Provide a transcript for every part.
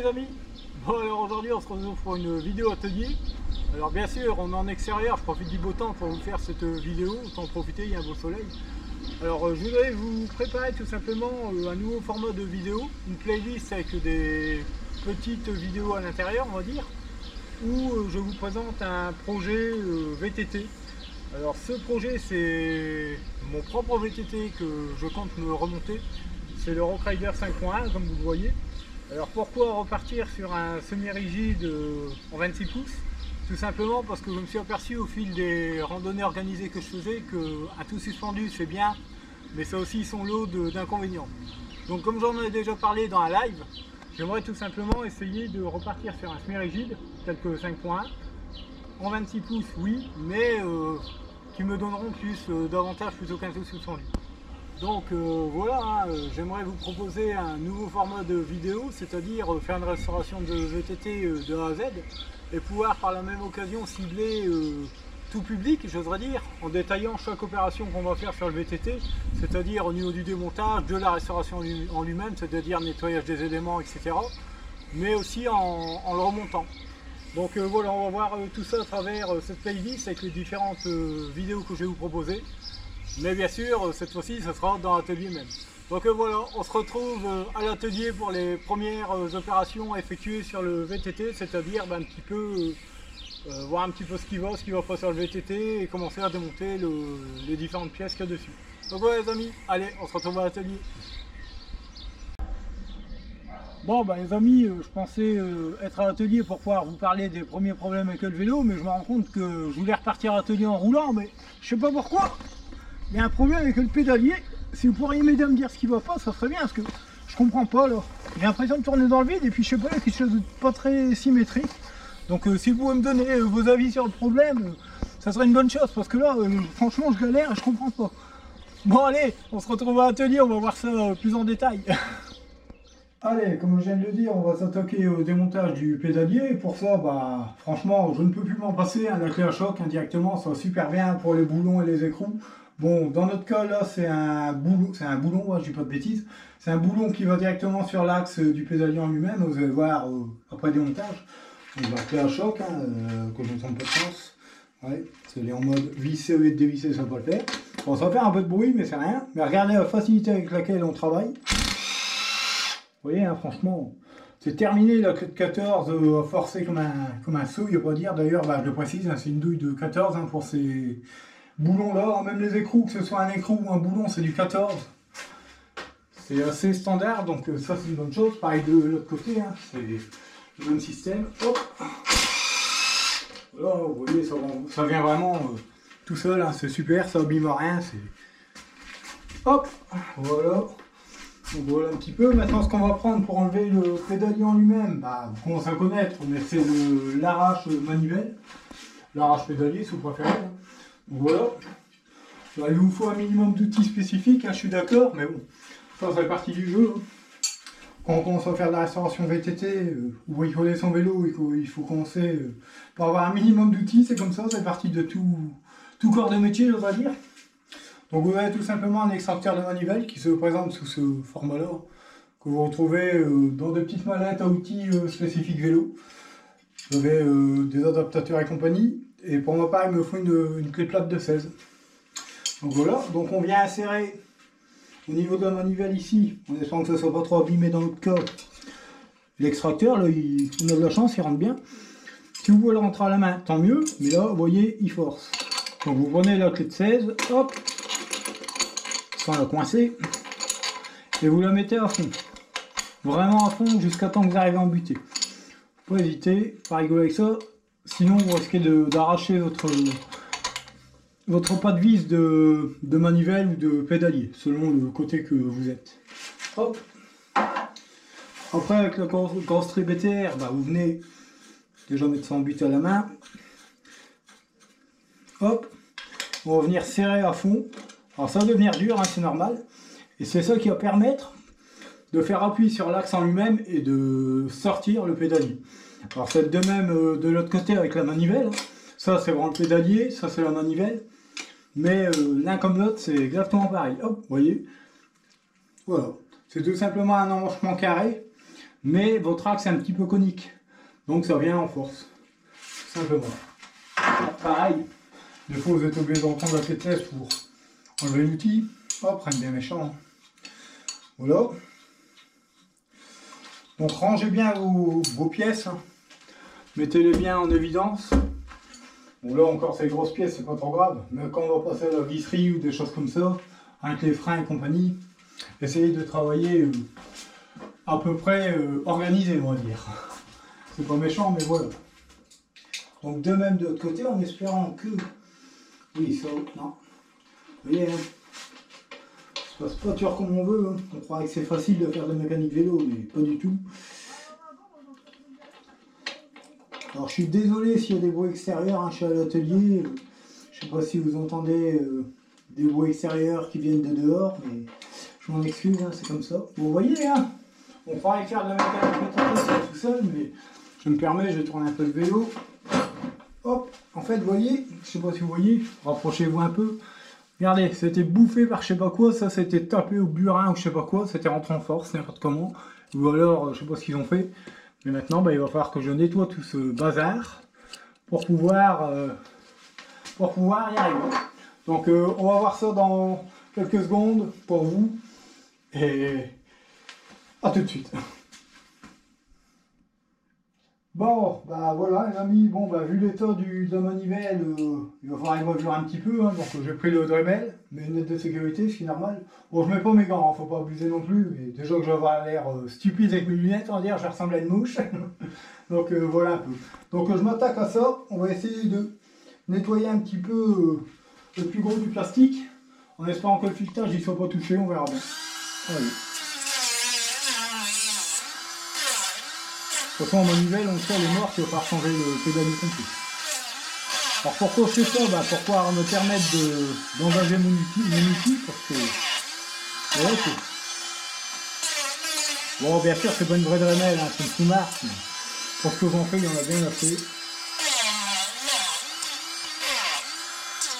les amis. Bon alors aujourd'hui on se retrouve pour une vidéo atelier. Alors bien sûr on est en extérieur, je profite du beau temps pour vous faire cette vidéo, autant en profiter, il y a un beau soleil. Alors je voudrais vous préparer tout simplement un nouveau format de vidéo, une playlist avec des petites vidéos à l'intérieur on va dire, où je vous présente un projet VTT. Alors ce projet c'est mon propre VTT que je compte me remonter, c'est le Rockrider 5.1 comme vous le voyez. Alors pourquoi repartir sur un semi-rigide en 26 pouces? Tout simplement parce que je me suis aperçu au fil des randonnées organisées que je faisais qu'un tout suspendu c'est bien, mais ça a aussi son lot d'inconvénients. Donc comme j'en ai déjà parlé dans un live, j'aimerais tout simplement essayer de repartir sur un semi-rigide tel que 5.1 en 26 pouces, oui, mais qui me donneront plus d'avantages plutôt qu'un tout suspendu. Donc voilà, j'aimerais vous proposer un nouveau format de vidéo, c'est-à-dire faire une restauration de VTT de A à Z et pouvoir par la même occasion cibler tout public, j'oserais dire, en détaillant chaque opération qu'on va faire sur le VTT, c'est-à-dire au niveau du démontage, de la restauration en lui-même, c'est-à-dire nettoyage des éléments, etc. Mais aussi en le remontant. Donc voilà, on va voir tout ça à travers cette playlist avec les différentes vidéos que je vais vous proposer. Mais bien sûr, cette fois-ci, ce sera dans l'atelier même. Donc voilà, on se retrouve à l'atelier pour les premières opérations effectuées sur le VTT, c'est-à-dire un petit peu voir un petit peu ce qui va pas sur le VTT et commencer à démonter les différentes pièces qu'il y a dessus. Donc voilà les amis, allez, on se retrouve à l'atelier. Bon les amis, je pensais être à l'atelier pour pouvoir vous parler des premiers problèmes avec le vélo, mais je me rends compte que je voulais repartir à l'atelier en roulant, mais je sais pas pourquoi. Il y a un problème avec le pédalier. Si vous pourriez m'aider à me dire ce qui va pas, ça serait bien parce que je comprends pas là. J'ai l'impression de tourner dans le vide et puis je sais pas, il y a quelque chose de pas très symétrique. Donc si vous pouvez me donner vos avis sur le problème, ça serait une bonne chose parce que là, franchement, je galère et je comprends pas. Bon allez, on se retrouve à l'atelier, on va voir ça plus en détail. Allez, comme je viens de le dire, on va s'attaquer au démontage du pédalier. Pour ça, franchement, je ne peux plus m'en passer. La clé à choc indirectement, ça va super bien pour les boulons et les écrous. Bon, dans notre cas là, c'est un boulon, ouais, je dis pas de bêtises. C'est un boulon qui va directement sur l'axe du pédalier en lui-même. Vous allez voir après démontage. Donc la clé à choc, que je ne sens pas de chance. Ouais, c'est en mode visser au lieu de dévisser, ça va pas le faire. Bon, ça va faire un peu de bruit, mais c'est rien. Mais regardez la facilité avec laquelle on travaille. Vous voyez, franchement, c'est terminé la clé de 14 à forcer comme un saut, il n'y a pas à dire. D'ailleurs, je le précise, c'est une douille de 14 pour ces boulons-là. Même les écrous, que ce soit un écrou ou un boulon, c'est du 14. C'est assez standard, donc ça c'est une bonne chose. Pareil de l'autre côté, c'est le même système. Hop. Là, vous voyez, ça vient vraiment tout seul, c'est super, ça abîme rien. Hop, voilà. Donc voilà un petit peu. Maintenant, ce qu'on va prendre pour enlever le pédalier en lui-même, vous commencez à connaître, mais c'est l'arrache manivelle, l'arrache pédalier si vous préférez. Donc voilà. Là, il vous faut un minimum d'outils spécifiques, je suis d'accord, mais bon, ça fait partie du jeu. Quand on commence à faire de la restauration VTT, ou bricoler son vélo, il faut commencer par avoir un minimum d'outils, c'est comme ça, c'est partie de tout corps de métier, je dois dire. Donc vous avez tout simplement un extracteur de manivelle qui se présente sous ce format-là, que vous retrouvez dans des petites mallettes à outils spécifiques vélo. Vous avez des adaptateurs et compagnie, et pour ma part il me faut une clé plate de 16. Donc voilà, donc on vient insérer au niveau de la manivelle ici, en espérant que ça ne soit pas trop abîmé dans notre cas, l'extracteur, là on a de la chance, il rentre bien. Si vous pouvez le rentrer à la main, tant mieux, mais là vous voyez, il force. Donc vous prenez la clé de 16, hop, sans la coincer, et vous la mettez à fond, vraiment à fond jusqu'à temps que vous arrivez à en buter. Faut pas hésiter, pas rigoler avec ça, sinon vous risquez d'arracher votre pas de vis de manivelle ou de pédalier, selon le côté que vous êtes. Hop. Après avec la carrosserie BTR, vous venez déjà mettre ça en but à la main. Hop. On va venir serrer à fond. Alors ça va devenir dur, c'est normal. Et c'est ça qui va permettre de faire appui sur l'axe en lui-même et de sortir le pédalier. Alors c'est de même de l'autre côté avec la manivelle. Ça c'est vraiment le pédalier, ça c'est la manivelle. Mais l'un comme l'autre c'est exactement pareil. Hop, vous voyez. Voilà. C'est tout simplement un emmanchement carré. mais votre axe est un petit peu conique. Donc ça vient en force, tout simplement. Alors, pareil, des fois vous êtes obligé d'entendre la pétesse pour enlever l'outil. Hop, rien de bien méchant. Voilà. Donc rangez bien vos pièces. Mettez-les bien en évidence. Bon là encore ces grosses pièces c'est pas trop grave. Mais quand on va passer à la visserie ou des choses comme ça, avec les freins et compagnie, essayez de travailler à peu près organisé on va dire. C'est pas méchant mais voilà. Donc de même de l'autre côté en espérant que... Oui ça, non. Vous voyez hein, ça se passe pas toujours comme on veut. Hein. On croirait que c'est facile de faire de la mécanique vélo mais pas du tout. Alors je suis désolé s'il y a des bruits extérieurs, hein, je suis à l'atelier, je sais pas si vous entendez des bruits extérieurs qui viennent de dehors, mais je m'en excuse, hein, c'est comme ça. Vous voyez, hein, on croirait faire de la mécanique tout seul, mais je me permets, je vais tourner un peu le vélo. Hop, en fait, vous voyez, je sais pas si vous voyez, rapprochez-vous un peu. Regardez, c'était bouffé par je sais pas quoi, ça c'était tapé au burin ou je sais pas quoi, c'était rentré en force, n'importe comment. Ou alors, je sais pas ce qu'ils ont fait. Mais maintenant, bah, il va falloir que je nettoie tout ce bazar pour pouvoir y arriver. Donc on va voir ça dans quelques secondes pour vous. Et à tout de suite. Bon, bah voilà les amis, bon bah vu l'état de la manivelle, il va falloir évoluer un petit peu, hein, donc j'ai pris le Dremel, mes lunettes de sécurité, ce qui est normal. Bon je mets pas mes gants, hein, faut pas abuser non plus, mais déjà que je vais avoir l'air stupide avec mes lunettes, on va dire, je ressemble à une mouche. Donc voilà un peu. Donc je m'attaque à ça, on va essayer de nettoyer un petit peu le plus gros du plastique, en espérant que le filetage il soit pas touché, on verra bien. Allez. De toute façon, en manivelle, on sait, elle est morte, il va falloir changer le pédalier complet. Alors pourquoi je fais ça? Bah, pour pouvoir me permettre d'engager mon outil, parce que... Ouais, bon, bien sûr, c'est pas une vraie Dremel, hein, c'est une sous-marque, mais pour ce que j'en fais, il y en a bien assez.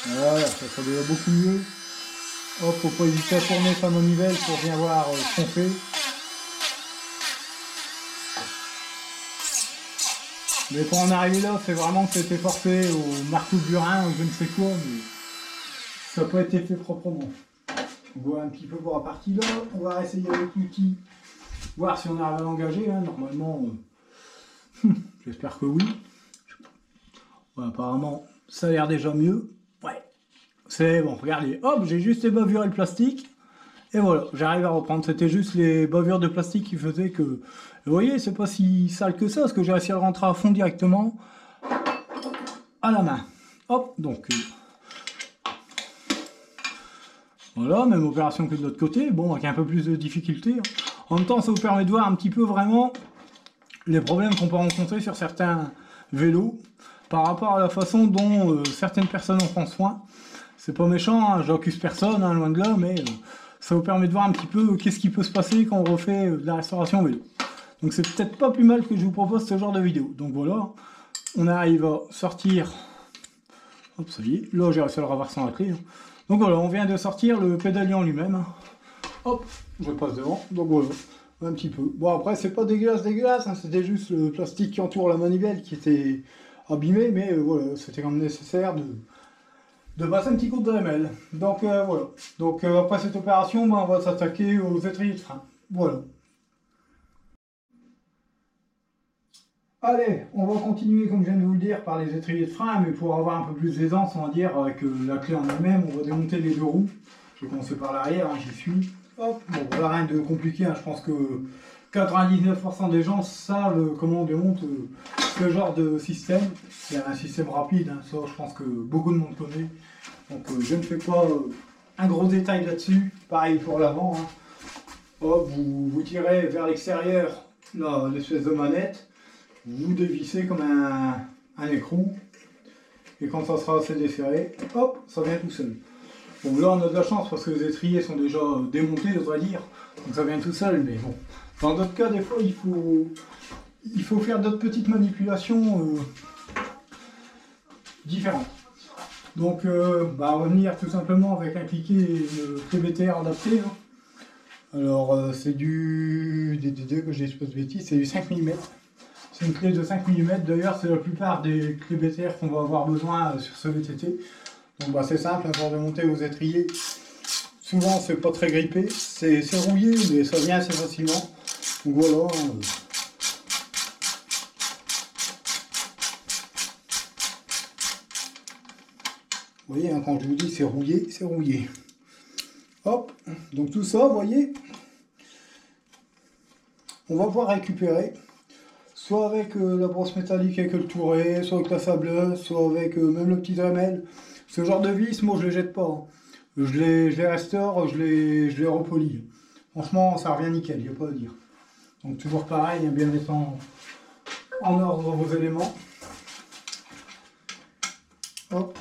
Voilà, ça serait déjà beaucoup mieux. Hop, faut pas hésiter à tourner sa manivelle pour bien voir ce qu'on fait. Mais pour en arriver là, c'est vraiment que c'était forcé au marteau de burin ou je ne sais quoi, mais ça n'a pas été fait proprement. On voit un petit peu pour la partie là, on va essayer avec l'outil, voir si on arrive à l'engager, hein. Normalement, j'espère que oui. Ouais, apparemment, ça a l'air déjà mieux. Ouais, c'est bon, regardez, hop, j'ai juste ébavuré le plastique. Et voilà, j'arrive à reprendre. C'était juste les bavures de plastique qui faisaient que... Vous voyez, c'est pas si sale que ça, parce que j'ai réussi à le rentrer à fond directement à la main. Hop, donc... voilà, même opération que de l'autre côté. Bon, avec un peu plus de difficulté. En même temps, ça vous permet de voir un petit peu vraiment les problèmes qu'on peut rencontrer sur certains vélos par rapport à la façon dont certaines personnes en prennent soin. C'est pas méchant, hein, j'accuse personne, hein, loin de là, mais... ça vous permet de voir un petit peu qu'est-ce qui peut se passer quand on refait de la restauration vélo. Donc c'est peut-être pas plus mal que je vous propose ce genre de vidéo. Donc voilà, on arrive à sortir. Hop, ça y est, là j'ai réussi à le revoir sans la clé. Donc voilà, on vient de sortir le pédalier en lui-même. Hop, je passe devant. Donc voilà, un petit peu. Bon après c'est pas dégueulasse, hein, c'était juste le plastique qui entoure la manivelle qui était abîmé, mais voilà, c'était quand même nécessaire de passer un petit coup de Dremel. Donc voilà. Donc après cette opération, ben, on va s'attaquer aux étriers de frein. Voilà. Allez, on va continuer comme je viens de vous le dire par les étriers de frein, mais pour avoir un peu plus d'aisance, on va dire, avec la clé en elle-même, on va démonter les deux roues. Je vais commencer par l'arrière, hein, j'y suis. Hop, bon voilà, rien de compliqué, hein, je pense que 99% des gens savent comment on démonte ce genre de système. C'est un système rapide, hein, ça je pense que beaucoup de monde connaît. Donc je ne fais pas un gros détail là-dessus. Pareil pour l'avant. Hein. Hop, vous tirez vers l'extérieur l'espèce de manette. Vous dévissez comme un écrou. Et quand ça sera assez desserré, hop, ça vient tout seul. Bon là on a de la chance parce que les étriers sont déjà démontés, je dois dire. Donc ça vient tout seul, mais bon. Dans d'autres cas, des fois, il faut faire d'autres petites manipulations différentes. Donc, on va venir tout simplement avec un cliquet et une clé BTR adaptée. Hein. Alors c'est du DD que j'ai pas de bêtises, c'est du 5 mm. C'est une clé de 5 mm, d'ailleurs c'est la plupart des clés BTR qu'on va avoir besoin sur ce VTT. Donc bah, c'est simple, hein, pour démonter vos étriers. Souvent c'est pas très grippé, c'est rouillé mais ça vient assez facilement. Donc voilà. Vous voyez, hein, quand je vous dis c'est rouillé, c'est rouillé. Hop, donc tout ça, vous voyez, on va pouvoir récupérer, soit avec la brosse métallique avec le touret, soit avec la sableuse, soit avec même le petit Dremel. Ce genre de vis, moi je les jette pas. Hein. Je les restaure, je les repolis. Franchement, ça revient nickel, il n'y a pas à dire. Donc toujours pareil, hein, bien mettre en ordre vos éléments. Hop.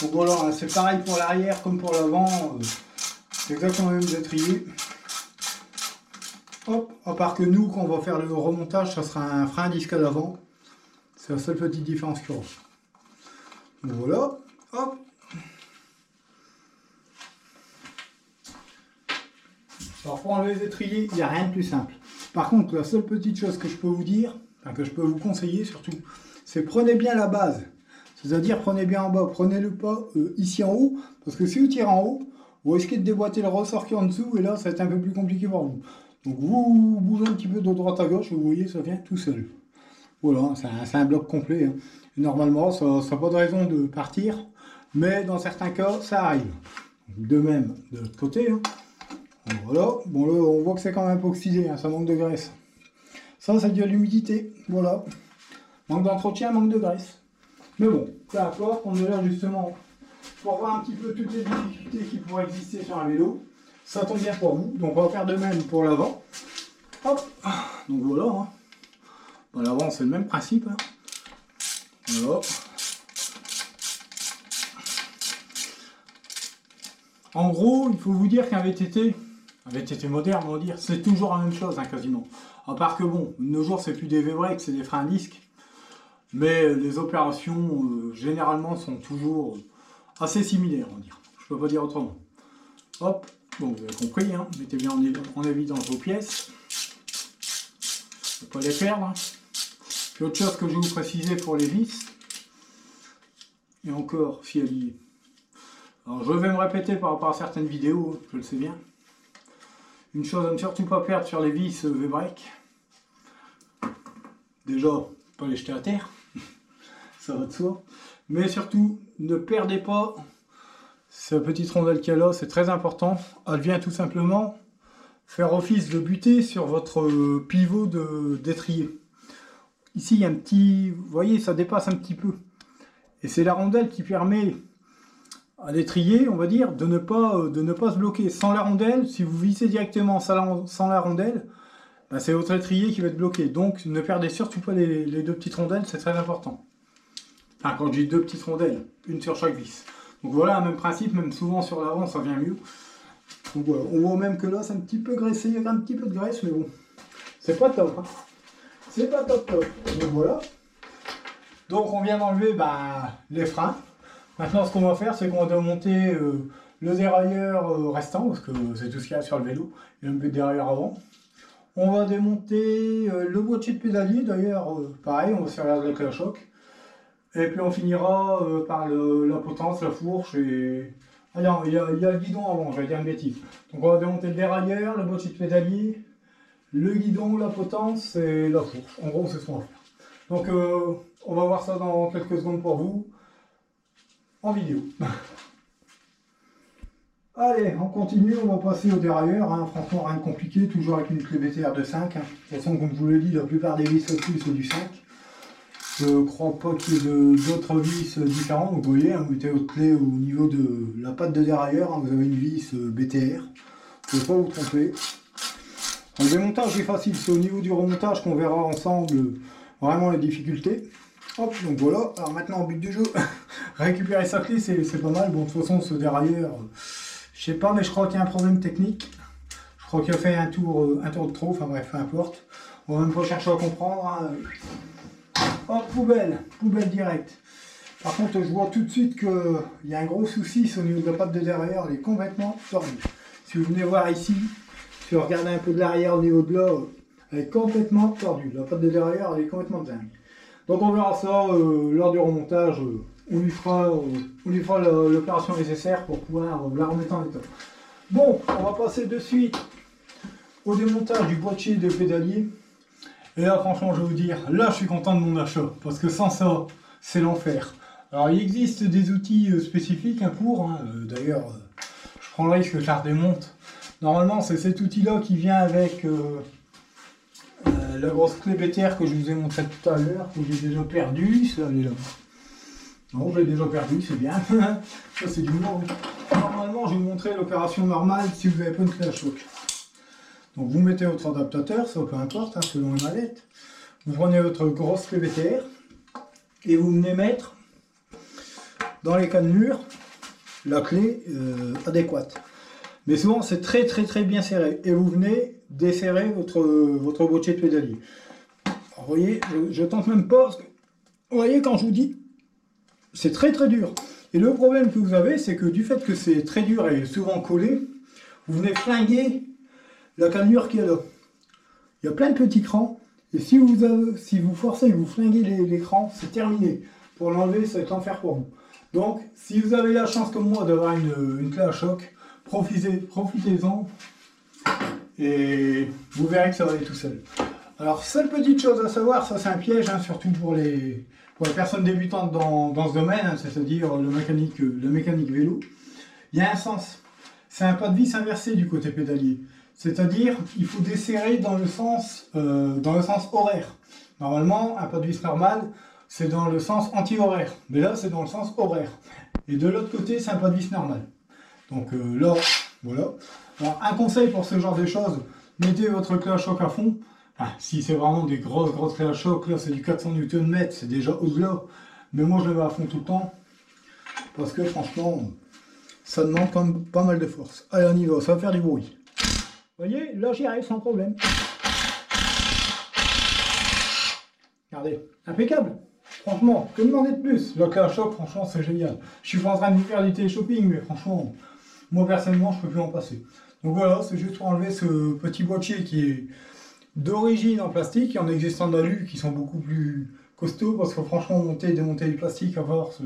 Donc voilà, c'est pareil pour l'arrière comme pour l'avant, c'est exactement le même étrier. Hop, à part que nous, quand on va faire le remontage, ça sera un frein disque à l'avant. C'est la seule petite différence qu'il y aura. Donc voilà, hop. Alors pour enlever les étriers, il n'y a rien de plus simple. Par contre, la seule petite chose que je peux vous dire, enfin que je peux vous conseiller surtout, c'est prenez bien la base. C'est-à-dire prenez bien en bas, prenez-le pas ici en haut, parce que si vous tirez en haut, vous risquez de déboîter le ressort qui est en dessous, et là ça va être un peu plus compliqué pour vous. Donc vous bougez un petit peu de droite à gauche, et vous voyez, ça vient tout seul. Voilà, c'est un bloc complet. Hein. Normalement, ça n'a pas de raison de partir, mais dans certains cas, ça arrive. De même, de l'autre côté. Hein. Voilà, bon là, on voit que c'est quand même un peu oxydé, hein, ça manque de graisse. Ça, c'est dû à l'humidité, voilà. Manque d'entretien, manque de graisse. Mais bon, peu importe, on est là justement pour voir un petit peu toutes les difficultés qui pourraient exister sur un vélo. Ça tombe bien pour vous, donc on va faire de même pour l'avant. Hop, donc voilà. Hein. Bon, l'avant c'est le même principe. Hein. Voilà. En gros, il faut vous dire qu'un VTT moderne, on va dire, c'est toujours la même chose hein, quasiment. À part que bon, de nos jours c'est plus des V-brakes, c'est des freins à disque. Mais les opérations, généralement, sont toujours assez similaires, on va dire. Je peux pas dire autrement. Hop, bon, vous avez compris, hein. Mettez bien en évidence vos pièces. Ne pas les perdre. Puis autre chose que je vais vous préciser pour les vis. Et encore, fiabilité. Alors, je vais me répéter par rapport à certaines vidéos, je le sais bien. Une chose à ne surtout pas perdre sur les vis V-brake. Déjà, pas les jeter à terre. Ça va de soi. Mais surtout, ne perdez pas cette petite rondelle qu'il y a là, c'est très important. Elle vient tout simplement faire office de butée sur votre pivot d'étrier. Ici, il y a un petit... Vous voyez, ça dépasse un petit peu. Et c'est la rondelle qui permet à l'étrier, on va dire, de ne pas se bloquer. Sans la rondelle, si vous vissez directement sans la rondelle, ben c'est votre étrier qui va être bloqué. Donc, ne perdez surtout pas les deux petites rondelles, c'est très important. Enfin, quand je dis deux petites rondelles, une sur chaque vis. Donc voilà, même principe, même souvent sur l'avant, ça vient mieux. Donc voilà, on voit même que là, c'est un petit peu graissé, il y a un petit peu de graisse, mais bon, c'est pas top. Hein. C'est pas top top. Donc voilà. Donc on vient d'enlever les freins. Maintenant, ce qu'on va faire, c'est qu'on va démonter le dérailleur restant, parce que c'est tout ce qu'il y a sur le vélo, et le dérailleur avant. On va démonter le boîtier de pédalier, d'ailleurs, pareil, on va se servir de la clé à choc. Et puis on finira par la potence, la fourche et... Ah non, il y a le guidon avant, j'allais dire une bêtise. Donc on va démonter le dérailleur, le boîtier de pédalier, le guidon, la potence et la fourche. En gros, c'est ce qu'on va faire. Donc on va voir ça dans quelques secondes pour vous, en vidéo. Allez, on continue, on va passer au dérailleur. Hein. Franchement, rien de compliqué, toujours avec une clé BTR de 5. Hein. De toute façon, comme je vous l'ai dit, la plupart des vis au-dessus, c'est du 5. Je ne crois pas qu'il y ait d'autres vis différentes. Donc, vous voyez, hein, vous mettez votre clé au niveau de la patte de dérailleur. Hein, vous avez une vis BTR. Vous ne pouvez pas vous tromper. Le démontage est facile. C'est au niveau du remontage qu'on verra ensemble vraiment les difficultés. Hop, donc voilà. Alors maintenant, au but du jeu, récupérer sa clé, c'est pas mal. Bon, de toute façon, ce dérailleur, je sais pas, mais je crois qu'il y a un problème technique. Je crois qu'il a fait un tour de trop. Enfin bref, peu importe. On va même pas chercher à comprendre. Hein. Oh, poubelle directe. Par contre, je vois tout de suite qu'il y a un gros souci au niveau de la patte de derrière, elle est complètement tordue. si vous venez voir ici, si vous regardez un peu de l'arrière au niveau de là, elle est complètement tordue. La patte de derrière, elle est complètement dingue. Donc on verra ça lors du remontage. On lui fera l'opération nécessaire pour pouvoir la remettre en état. Bon, on va passer de suite au démontage du boîtier de pédalier. Et là, franchement, je vais vous dire, là, je suis content de mon achat. Parce que sans ça, c'est l'enfer. Alors, il existe des outils spécifiques pour. D'ailleurs, je prends le risque que je la redémonte. Normalement, c'est cet outil-là qui vient avec la grosse clé BTR que je vous ai montré tout à l'heure, que j'ai déjà perdu. Ça, elle est là. Non, je l'ai déjà perdu, c'est bien. Ça, c'est du mort. Normalement, je vais vous montrer l'opération normale si vous n'avez pas une clé à choc. Donc, vous mettez votre adaptateur, ça peu importe, selon les mallettes. Vous prenez votre grosse clé BTR et vous venez mettre dans les cannelures la clé adéquate. Mais souvent, c'est très bien serré. Et vous venez desserrer votre boîtier de pédalier. Alors, vous voyez, je tente même pas. Parce que, vous voyez, quand je vous dis, c'est très dur. Et le problème que vous avez, c'est que du fait que c'est très dur et souvent collé, vous venez flinguer la cannelure qui est là. Il y a plein de petits crans. Et si vous forcez et que vous flinguez les crans, c'est terminé. Pour l'enlever, ça va être l'enfer pour vous. Donc, si vous avez la chance comme moi d'avoir une clé à choc, profitez-en. Et vous verrez que ça va aller tout seul. Alors, seule petite chose à savoir, ça c'est un piège, surtout pour les personnes débutantes dans ce domaine, c'est-à-dire le mécanique vélo. Il y a un sens. C'est un pas de vis inversé du côté pédalier. C'est-à-dire, il faut desserrer dans le sens horaire. Normalement, un pas de vis normal, c'est dans le sens anti-horaire. Mais là, c'est dans le sens horaire. Et de l'autre côté, c'est un pas de vis normal. Donc là, voilà. Alors, un conseil pour ce genre de choses, mettez votre clé à choc à fond. Enfin, si c'est vraiment des grosses clés à choc, là, c'est du 400 Nm, c'est déjà au-delà. Mais moi, je le mets à fond tout le temps. Parce que, franchement, ça demande quand même pas mal de force. Allez, on y va, ça va faire du bruit. Vous voyez, là j'y arrive sans problème. Regardez, impeccable. Franchement, que demander de plus? La clé à choc, franchement, c'est génial. Je suis pas en train de vous faire du télé-shopping, mais franchement, moi personnellement, je peux plus en passer. Donc voilà, c'est juste pour enlever ce petit boîtier qui est d'origine en plastique. Il y en existe en alu qui sont beaucoup plus costauds, parce que franchement, monter et démonter du plastique à force,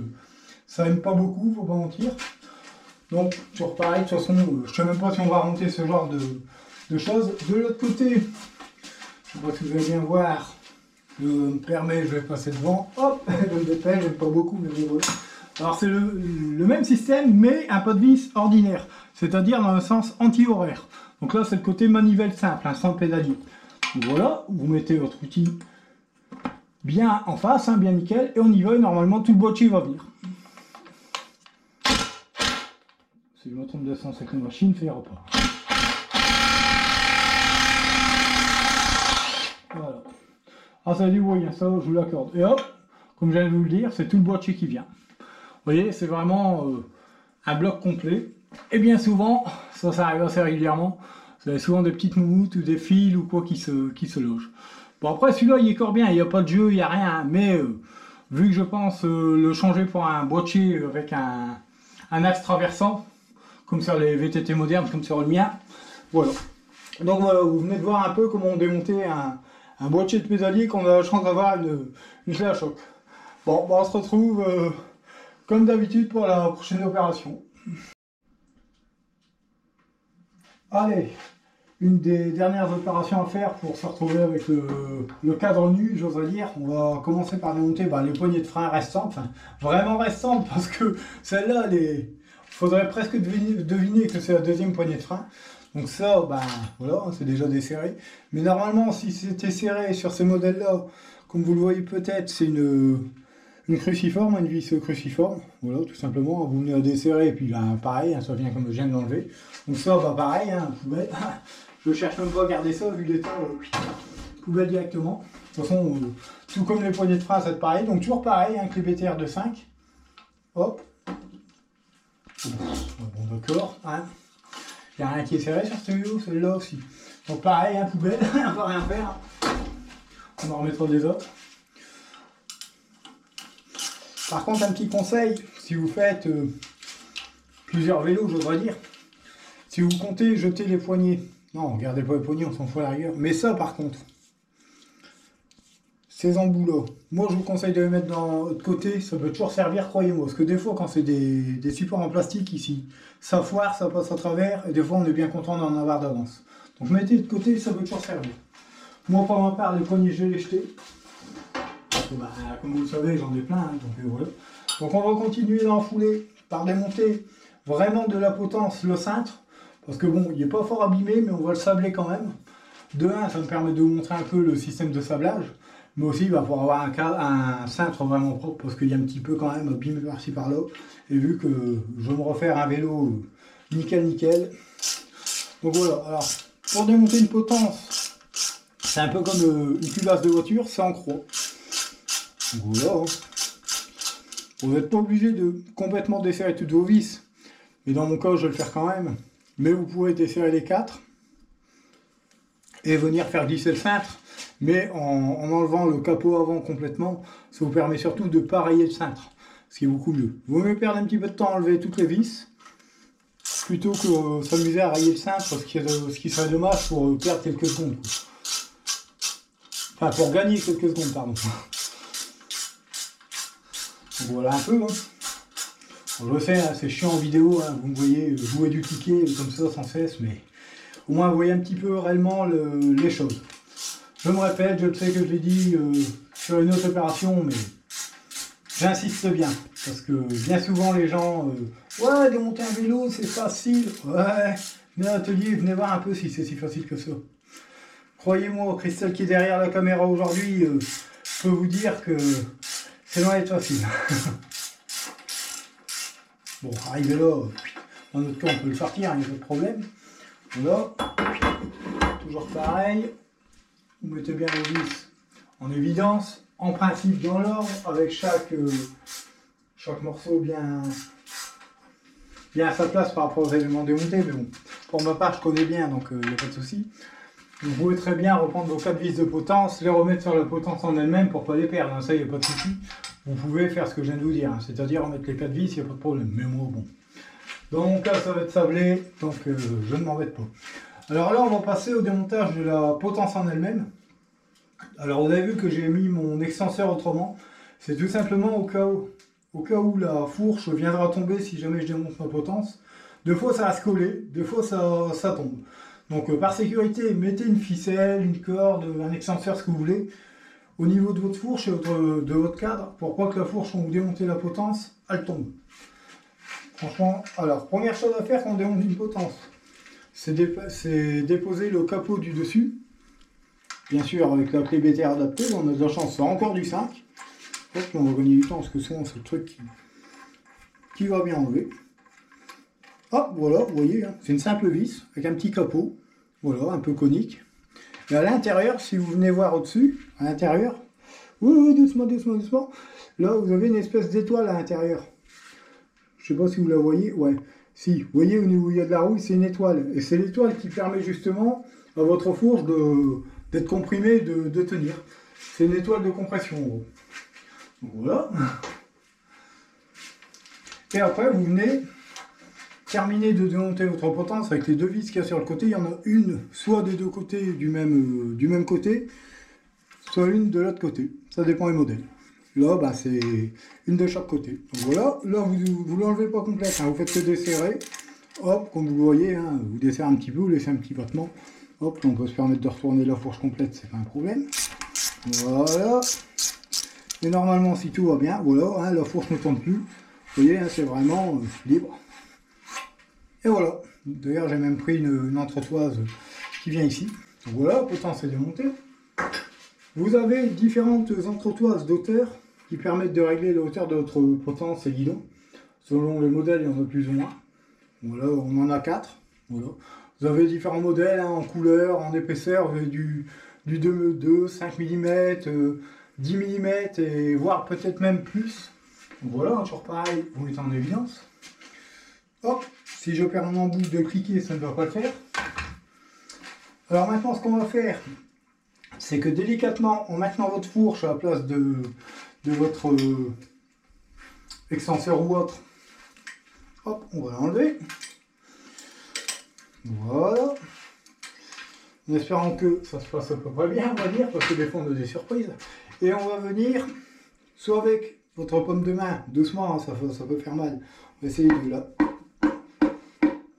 ça aime pas beaucoup, faut pas mentir. Donc, toujours pareil, de toute façon, je ne sais même pas si on va remonter ce genre de choses. De l'autre côté, je ne sais pas si vous allez bien voir, je me permets, je vais passer devant. Hop, je me dépêche, j'aime pas beaucoup, mais voilà. Alors, c'est le même système, mais un pas de vis ordinaire, c'est-à-dire dans le sens anti-horaire. Donc là, c'est le côté manivelle simple, sans pédalier. Donc voilà, vous mettez votre outil bien en face, bien nickel, et on y va, et normalement, tout le boîtier va venir. Si je me trompe de sens avec la machine, ça ira pas. Voilà. Ah, ça a du bruit, ça, je vous l'accorde. Et hop, comme je viens de vous le dire, c'est tout le boîtier qui vient. Vous voyez, c'est vraiment un bloc complet. Et bien souvent, ça arrive assez régulièrement, vous avez souvent des petites moumoutes ou des fils ou quoi qui se logent. Bon, après, celui-là, il est encore bien, il n'y a pas de jeu, il n'y a rien. Mais vu que je pense le changer pour un boîtier avec un axe traversant, comme sur les VTT modernes, comme sur le mien. Voilà. Donc voilà, vous venez de voir un peu comment on démontait un boîtier de pédalier qu'on a la chance d'avoir une clé à choc. Bon, on se retrouve comme d'habitude pour la prochaine opération. Allez, une des dernières opérations à faire pour se retrouver avec le cadre nu, j'oserais dire. On va commencer par démonter les poignées de frein restantes, enfin vraiment restantes, parce que celle-là, il faudrait presque deviner que c'est la deuxième poignée de frein. Donc ça, voilà, c'est déjà desserré. Mais normalement, si c'était serré sur ces modèles-là, comme vous le voyez peut-être, c'est une cruciforme, une vis cruciforme. Voilà, tout simplement. Vous venez à desserrer, et puis pareil, ça vient comme je viens de l'enlever. Donc ça, pareil, poubelle. Je cherche même pas à garder ça, vu l'état, poubelle directement. De toute façon, tout comme les poignées de frein, c'est pareil. Donc toujours pareil, clé BTR de 5. Hop. Bon, d'accord. Il n'y a rien qui est serré sur cette vidéo, celle-là aussi. Donc pareil, poubelle, on va rien faire. On en remettra des autres. Par contre, un petit conseil, si vous faites plusieurs vélos, je voudrais dire, Si vous comptez jeter les poignées, non, regardez pas les poignées, on s'en fout à la rigueur. Mais ça, par contre, ces embouts-là, moi je vous conseille de les mettre dans l'autre côté, ça peut toujours servir, croyez-moi. Parce que des fois, quand c'est des supports en plastique ici, ça foire, ça passe à travers, et des fois on est bien content d'en avoir d'avance. Donc mettez de côté, ça peut toujours servir. Moi, pour ma part, les poignées, je vais les jeter. Parce que, comme vous le savez, j'en ai plein, hein, donc voilà. Donc on va continuer dans la foulée par démonter vraiment de la potence le cintre. Parce que bon, il n'est pas fort abîmé, mais on va le sabler quand même. De 1, ça me permet de vous montrer un peu le système de sablage. Mais aussi pour avoir un cintre vraiment propre, parce qu'il y a un petit peu quand même abîmé par-ci par-là. Et vu que je vais me refaire un vélo nickel nickel. Donc voilà, alors pour démonter une potence, c'est un peu comme une culasse de voiture, c'est en croix. Donc voilà, hein. Vous n'êtes pas obligé de complètement desserrer toutes vos vis. Mais dans mon cas, je vais le faire quand même. Mais vous pouvez desserrer les 4 et venir faire glisser le cintre, mais en enlevant le capot avant complètement. Ça vous permet surtout de ne pas rayer le cintre, ce qui est beaucoup mieux. Vous mieux perdre un petit peu de temps à enlever toutes les vis, plutôt que s'amuser à rayer le cintre, ce qui serait dommage pour perdre quelques secondes. Enfin, pour gagner quelques secondes, pardon. Donc voilà un peu. Hein. Je le sais, hein, c'est chiant en vidéo, hein, vous me voyez jouer du cliquet comme ça sans cesse, mais au moins vous voyez un petit peu réellement les choses. Je me répète, je sais que je l'ai dit sur une autre opération, mais j'insiste bien, parce que bien souvent les gens, ouais, démonter un vélo c'est facile, ouais, venez à l'atelier, venez voir un peu si c'est si facile que ça. Croyez-moi, Christelle qui est derrière la caméra aujourd'hui, je peux vous dire que c'est loin d'être facile. Bon, arrivé là, dans notre cas on peut le sortir, il n'y a pas de problème. Voilà, toujours pareil, vous mettez bien vos vis en évidence, en principe dans l'ordre, avec chaque morceau bien à sa place par rapport aux éléments démontés, mais bon, pour ma part je connais bien, donc il n'y a pas de souci. Vous pouvez très bien reprendre vos 4 vis de potence, les remettre sur la potence en elle-même pour ne pas les perdre, hein, ça il n'y a pas de souci. Vous pouvez faire ce que je viens de vous dire, hein, c'est-à-dire remettre les 4 vis, il n'y a pas de problème, mais moi bon. Dans mon cas ça va être sablé, donc je ne m'embête pas. Alors là on va passer au démontage de la potence en elle-même. Alors vous avez vu que j'ai mis mon extenseur autrement, c'est tout simplement au cas où la fourche viendra tomber si jamais je démonte ma potence. Deux fois ça va se coller, deux fois ça tombe. Donc par sécurité, mettez une ficelle, une corde, un extenseur, ce que vous voulez, au niveau de votre fourche et de votre cadre, pour pas que la fourche, quand vous démontez la potence, elle tombe. Franchement, alors première chose à faire quand on démonte une potence, c'est déposer le capot du dessus. Bien sûr, avec la clé BTR adaptée, on a de la chance, c'est encore du 5. Hop, on va gagner du temps, parce que souvent c'est le truc qui va bien enlever. Hop, voilà, vous voyez, hein, c'est une simple vis, avec un petit capot, voilà, un peu conique. Et à l'intérieur, si vous venez voir au-dessus, à l'intérieur, oui, doucement, doucement, doucement, là vous avez une espèce d'étoile à l'intérieur. Je sais pas si vous la voyez, ouais. Si, vous voyez où il y a de la rouille, c'est une étoile. Et c'est l'étoile qui permet justement à votre fourche d'être comprimée, de tenir. C'est une étoile de compression en gros. Donc, voilà. Et après, vous venez terminer de démonter votre potence avec les deux vis qu'il y a sur le côté. Il y en a une, soit des deux côtés du même côté, soit une de l'autre côté. Ça dépend des modèles. Là, bah, c'est une de chaque côté. Donc voilà, là, vous ne l'enlevez pas complète, hein, vous faites que desserrer. Hop, comme vous le voyez, hein, vous desserrez un petit peu, vous laissez un petit battement. Hop, on peut se permettre de retourner la fourche complète, c'est pas un problème. Voilà. Et normalement, si tout va bien, voilà, hein, la fourche ne tourne plus. Vous voyez, hein, c'est vraiment libre. Et voilà. D'ailleurs, j'ai même pris une entretoise qui vient ici. Donc voilà, potence est démontée. Vous avez différentes entretoises d'auteur qui permettent de régler la hauteur de votre potence et guidon. Selon les modèles, il y en a plus ou moins. Voilà, on en a 4. Voilà. Vous avez différents modèles hein, en couleur, en épaisseur. Vous avez du 2, 5 mm, 10 mm et voire peut-être même plus. Donc voilà, toujours pareil, vous mettez en évidence. Hop, si je perds un embout de cliquer, ça ne va pas le faire. Alors maintenant, ce qu'on va faire, c'est que délicatement, en maintenant votre fourche à la place de votre extenseur ou autre, hop, on va l'enlever. Voilà. En espérant que ça se passe à peu près bien, on va dire, parce que des fois on a des surprises. Et on va venir, soit avec votre paume de main, doucement, hein, ça peut faire mal. On va essayer de là.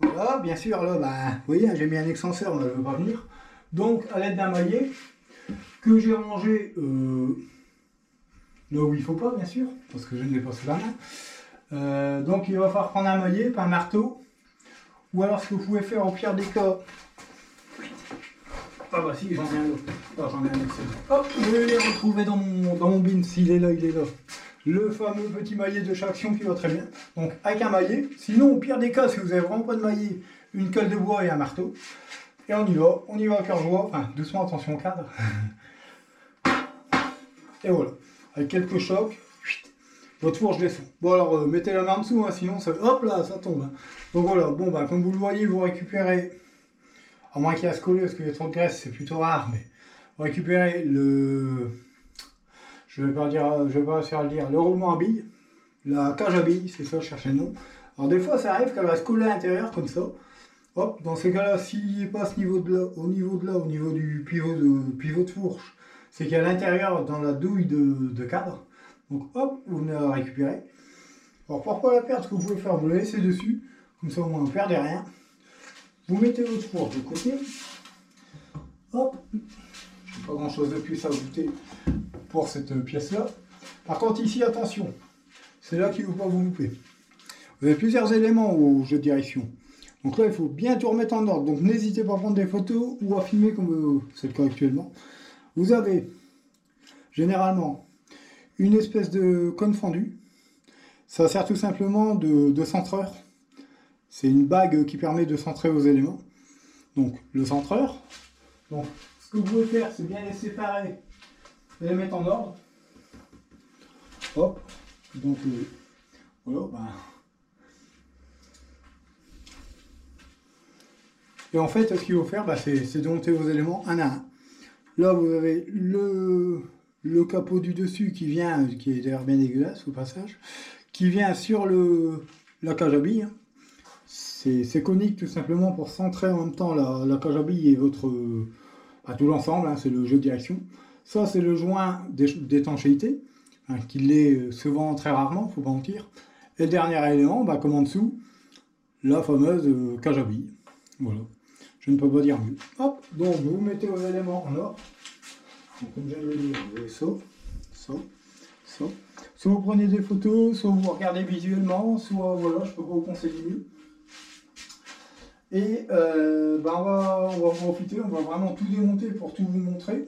Voilà, bien sûr, là, bah, vous voyez, j'ai mis un extenseur, mais elle ne veut pas venir. Donc, à l'aide d'un maillet, que j'ai rangé là où il ne faut pas, bien sûr, parce que je ne l'ai pas sous la main. Donc, il va falloir prendre un maillet, pas un marteau. Ou alors, ce que vous pouvez faire au pire des cas. Ah bah si, j'en ai un autre. Ah, j'en ai un autre. Hop, je l'ai retrouvé dans mon bin. S'il est là, il est là. Le fameux petit maillet de traction qui va très bien. Donc avec un maillet. Sinon, au pire des cas, si vous n'avez vraiment pas de maillet, une colle de bois et un marteau. Et on y va à cœur joie. Enfin, doucement, attention au cadre. Et voilà. Avec quelques chocs, votre fourche descend. Bon alors, mettez la main en dessous, hein, sinon ça, hop là, ça tombe. Hein. Donc voilà, bon bah comme vous le voyez, vous récupérez, à moins qu'il y ait à se coller parce qu'il y a trop de graisse, c'est plutôt rare, mais vous récupérez le, je vais pas réussir à le dire, le roulement à billes, la cage à billes, c'est ça, je cherchais le nom. Alors des fois ça arrive qu'elle va se coller à l'intérieur comme ça. Hop, dans ces cas-là, s'il n'est pas à ce niveau de là, au niveau du pivot de fourche, c'est qu'à l'intérieur, dans la douille de cadre. Donc hop, vous venez la récupérer. Alors pour pas la perdre, ce que vous pouvez faire, vous la laissez dessus, comme ça au moins vous ne perdez rien. Vous mettez votre fourche de côté. Hop, je n'ai pas grand chose de plus à ajouter pour cette pièce-là. Par contre ici, attention, c'est là qu'il ne faut pas vous louper. Vous avez plusieurs éléments au jeu de direction. Donc là, il faut bien tout remettre en ordre. Donc n'hésitez pas à prendre des photos ou à filmer comme c'est le cas actuellement. Vous avez généralement une espèce de cône fendu. Ça sert tout simplement de centreur. C'est une bague qui permet de centrer vos éléments. Donc le centreur. Donc ce que vous pouvez faire, c'est bien les séparer et les mettre en ordre. Hop. Donc voilà. Ben. Et en fait, ce qu'il faut faire, c'est de monter vos éléments un à un. Là, vous avez le capot du dessus qui est d'ailleurs bien dégueulasse au passage, qui vient sur la cage à billes. C'est conique tout simplement pour centrer en même temps la cage à billes et tout l'ensemble, hein, c'est le jeu de direction. Ça, c'est le joint d'étanchéité, hein, qui l'est souvent très rarement, faut pas mentir. Et le dernier élément, comme en dessous, la fameuse cage à billes. Voilà. Je ne peux pas dire mieux. Hop, donc vous mettez vos éléments en ordre. Donc, comme j'allais le dire, vous avez ça. Soit vous prenez des photos, soit vous regardez visuellement, soit voilà, je peux pas vous conseiller mieux. Et on va profiter, on va vraiment tout démonter pour tout vous montrer.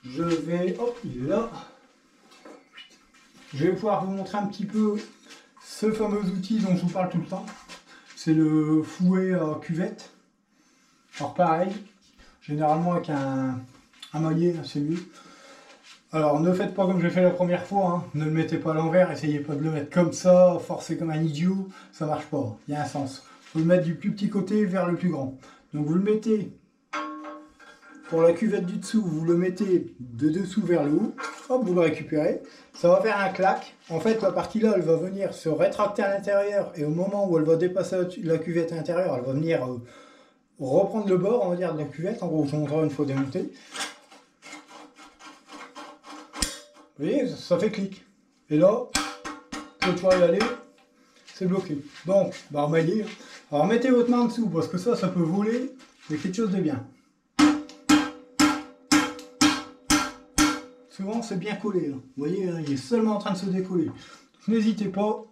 Je vais, hop, il est là. Je vais pouvoir vous montrer un petit peu ce fameux outil dont je vous parle tout le temps. C'est le fouet à cuvette. Alors pareil, généralement avec un maillet, c'est mieux. Alors ne faites pas comme j'ai fait la première fois, hein. Ne le mettez pas à l'envers, essayez pas de le mettre comme ça, forcez comme un idiot, ça marche pas, il y a un sens. Il faut le mettre du plus petit côté vers le plus grand. Donc vous le mettez pour la cuvette du dessous, vous le mettez de dessous vers le haut, hop, vous le récupérez, ça va faire un clac. En fait la partie là, elle va venir se rétracter à l'intérieur et au moment où elle va dépasser la cuvette à l'intérieur, elle va venir reprendre le bord, on va dire, de la cuvette. En gros, je vous montrerai une fois démontée. Vous voyez, ça fait clic. Et là, quand tu vas y aller, c'est bloqué. Donc, maillet. Alors, mettez votre main en dessous, parce que ça peut voler, mais quelque chose de bien. Souvent, c'est bien collé. Là. Vous voyez, il est seulement en train de se décoller. N'hésitez pas.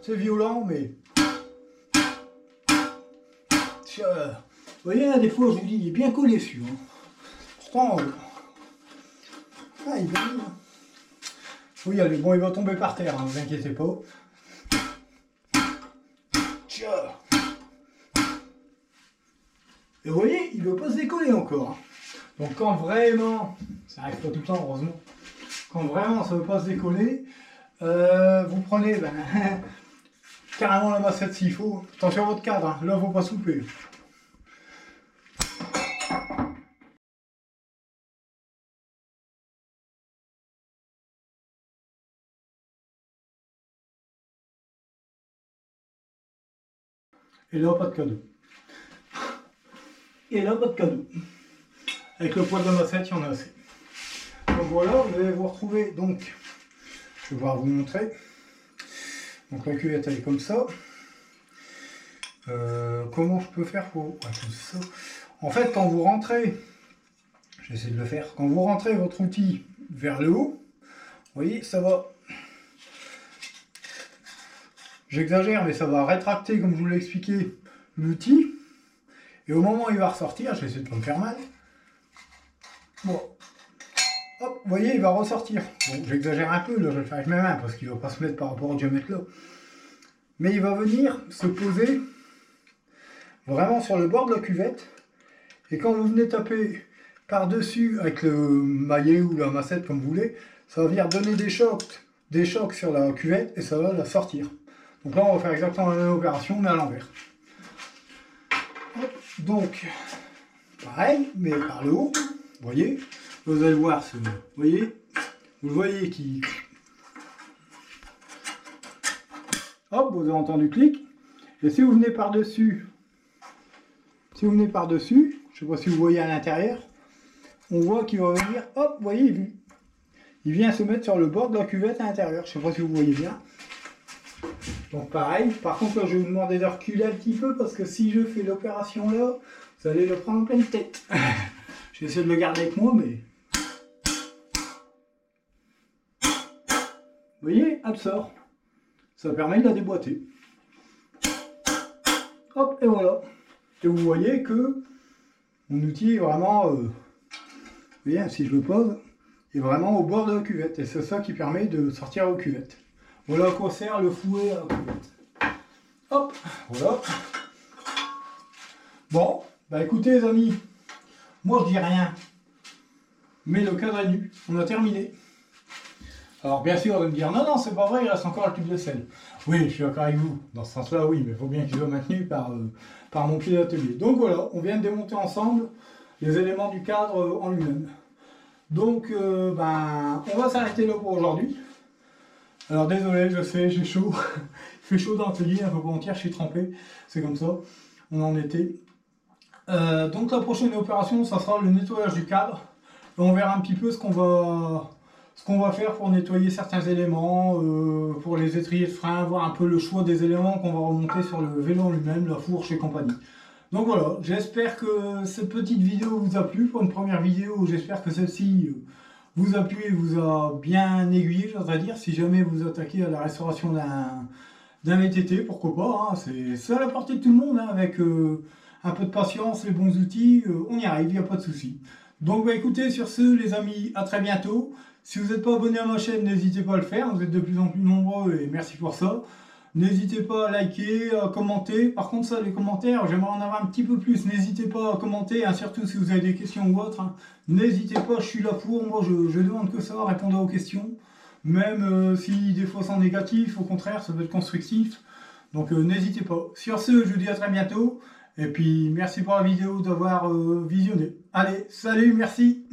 C'est violent, mais... Vous voyez, des fois, je vous dis, il est bien collé, celui-là. Pourtant... il va bien. Oui, allez, bon, il va tomber par terre, hein, ne vous inquiétez pas. Et vous voyez, il ne veut pas se décoller encore. Donc quand vraiment, ça arrive pas tout le temps, heureusement, quand vraiment ça ne veut pas se décoller, vous prenez carrément la massette s'il faut. Attention à votre cadre, hein. Là, il ne faut pas se louper. Et là, pas de cadeau. Et là, pas de cadeau. Avec le poids de la massette, il y en a assez. Donc voilà, vous allez vous retrouver. Donc, je vais pouvoir vous montrer. Donc la cuvette, elle est comme ça. Comment je peux faire pour... Ouais, comme ça. En fait, quand vous rentrez, j'essaie de le faire, quand vous rentrez votre outil vers le haut, vous voyez, ça va... J'exagère, mais ça va rétracter, comme je vous l'ai expliqué, l'outil. Et au moment où il va ressortir, je vais essayer de ne pas me faire mal. Bon. Hop, vous voyez, il va ressortir. Bon, j'exagère un peu, là, je vais le faire avec mes mains, parce qu'il ne va pas se mettre par rapport au diamètre là. Mais il va venir se poser vraiment sur le bord de la cuvette. Et quand vous venez taper par-dessus avec le maillet ou la massette, comme vous voulez, ça va venir donner des chocs sur la cuvette et ça va la sortir. Donc là, on va faire exactement la même opération, mais à l'envers. Donc, pareil, mais par le haut, vous voyez, vous allez voir, vous le voyez qui... Hop, vous avez entendu clic. Et si vous venez par-dessus, je ne sais pas si vous voyez à l'intérieur, on voit qu'il va venir, hop, vous voyez, il vient se mettre sur le bord de la cuvette à l'intérieur. Je ne sais pas si vous voyez bien. Donc pareil, par contre là je vais vous demander de reculer un petit peu parce que si je fais l'opération là, vous allez le prendre en pleine tête. Je vais essayer de le garder avec moi, mais... Vous voyez, elle sort. Ça permet de la déboîter. Hop, et voilà. Et vous voyez que mon outil est vraiment... vous voyez, si je le pose, est vraiment au bord de la cuvette. Et c'est ça qui permet de sortir aux cuvettes. Voilà à quoi sert le fouet à la cuvette. Hop, voilà. Bon, bah écoutez les amis, moi je dis rien. Mais le cadre est nu, on a terminé. Alors bien sûr, on va me dire, non, non, c'est pas vrai, il reste encore le tube de sel. Oui, je suis d'accord avec vous, dans ce sens-là, oui, mais il faut bien qu'il soit maintenu par mon pied d'atelier. Donc voilà, on vient de démonter ensemble les éléments du cadre en lui-même. Donc, on va s'arrêter là pour aujourd'hui. Alors désolé, je sais, j'ai chaud. Il fait chaud dans l'atelier, un peu pour mentir, je suis trempé. C'est comme ça, on en était. Donc la prochaine opération, ça sera le nettoyage du cadre. Et on verra un petit peu ce qu'on va faire pour nettoyer certains éléments, pour les étriers de frein, voir un peu le choix des éléments qu'on va remonter sur le vélo en lui-même, la fourche et compagnie. Donc voilà, j'espère que cette petite vidéo vous a plu. Pour une première vidéo, j'espère que celle-ci vous a plu et vous a bien aiguillé, j'oserais dire. Si jamais vous attaquez à la restauration d'un VTT, pourquoi pas, hein, c'est à la portée de tout le monde, hein, avec un peu de patience, les bons outils, on y arrive, il n'y a pas de souci. Donc bah, écoutez, sur ce les amis, à très bientôt. Si vous n'êtes pas abonné à ma chaîne, n'hésitez pas à le faire, vous êtes de plus en plus nombreux et merci pour ça. N'hésitez pas à liker, à commenter. Par contre ça, les commentaires, j'aimerais en avoir un petit peu plus. N'hésitez pas à commenter, hein, surtout si vous avez des questions ou autres. Hein. N'hésitez pas, je suis là pour. Moi, je demande que ça, répondre aux questions. Même si des fois c'est négatif, au contraire, ça peut être constructif. Donc n'hésitez pas. Sur ce, je vous dis à très bientôt. Et puis merci pour la vidéo d'avoir visionné. Allez, salut, merci.